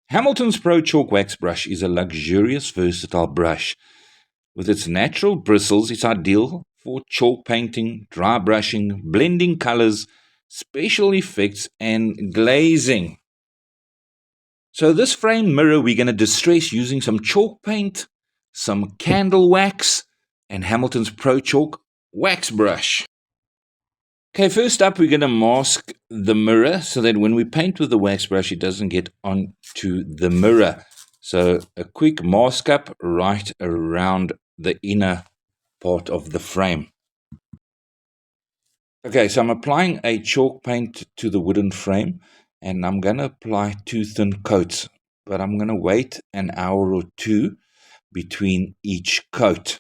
Hamilton's Pro Chalk Wax Brush is a luxurious, versatile brush. With its natural bristles, it's ideal for chalk painting, dry brushing, blending colors, special effects, and glazing. So this frame mirror we're going to distress using some chalk paint, some candle wax, and Hamilton's Pro Chalk Wax Brush. Okay, first up, we're going to mask the mirror so that when we paint with the wax brush, it doesn't get onto the mirror. So a quick mask up right around the inner part of the frame. Okay, so I'm applying a chalk paint to the wooden frame, and I'm going to apply 2 thin coats, but I'm going to wait an hour or 2 between each coat.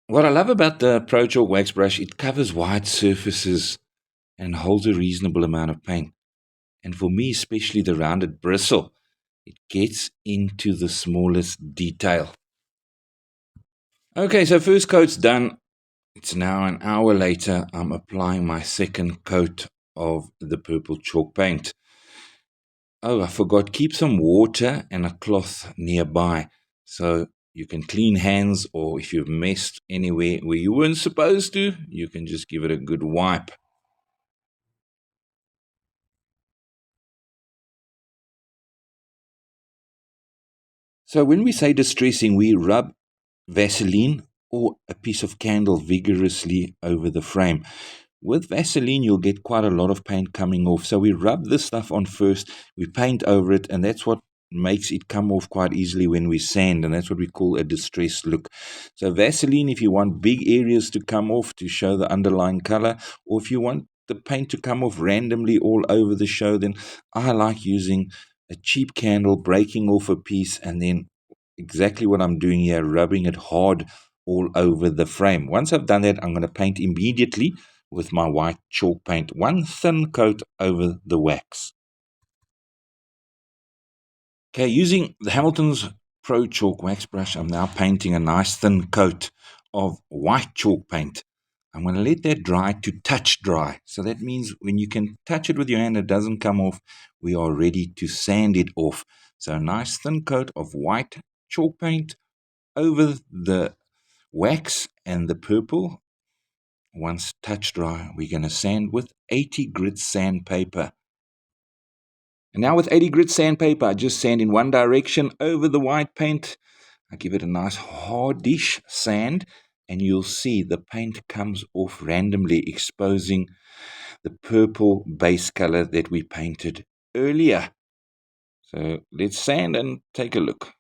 What I love about the Pro Chalk Wax Brush, it covers wide surfaces and holds a reasonable amount of paint. And for me, especially the rounded bristle, it gets into the smallest detail. Okay, so first coat's done. It's now an hour later. I'm applying my second coat of the purple chalk paint. Oh, I forgot, keep some water and a cloth nearby so you can clean hands, or if you've messed anywhere where you weren't supposed to, you can just give it a good wipe. So when we say distressing, we rub Vaseline or a piece of candle vigorously over the frame. With Vaseline, you'll get quite a lot of paint coming off. So we rub this stuff on first, we paint over it, and that's what makes it come off quite easily when we sand, and that's what we call a distressed look. So Vaseline, if you want big areas to come off to show the underlying color, or if you want the paint to come off randomly all over the show, then I like using a cheap candle, breaking off a piece, and then exactly what I'm doing here, rubbing it hard all over the frame. Once I've done that, I'm going to paint immediately with my white chalk paint, 1 thin coat over the wax. Okay, using the Hamilton's Pro Chalk Wax Brush, I'm now painting a nice thin coat of white chalk paint. I'm going to let that dry to touch dry. So that means when you can touch it with your hand, it doesn't come off. We are ready to sand it off. So a nice thin coat of white chalk paint over the wax and the purple. Once touch dry, we're going to sand with 80 grit sandpaper. And now with 80 grit sandpaper, I just sand in one direction over the white paint. I give it a nice hardish sand, and you'll see the paint comes off randomly, exposing the purple base color that we painted earlier. So let's sand and take a look.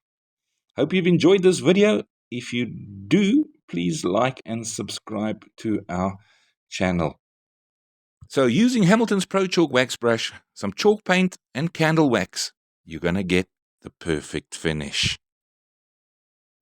Hope you've enjoyed this video. If you do, please like and subscribe to our channel. So using Hamilton's Pro Chalk Wax Brush, some chalk paint and candle wax, you're going to get the perfect finish.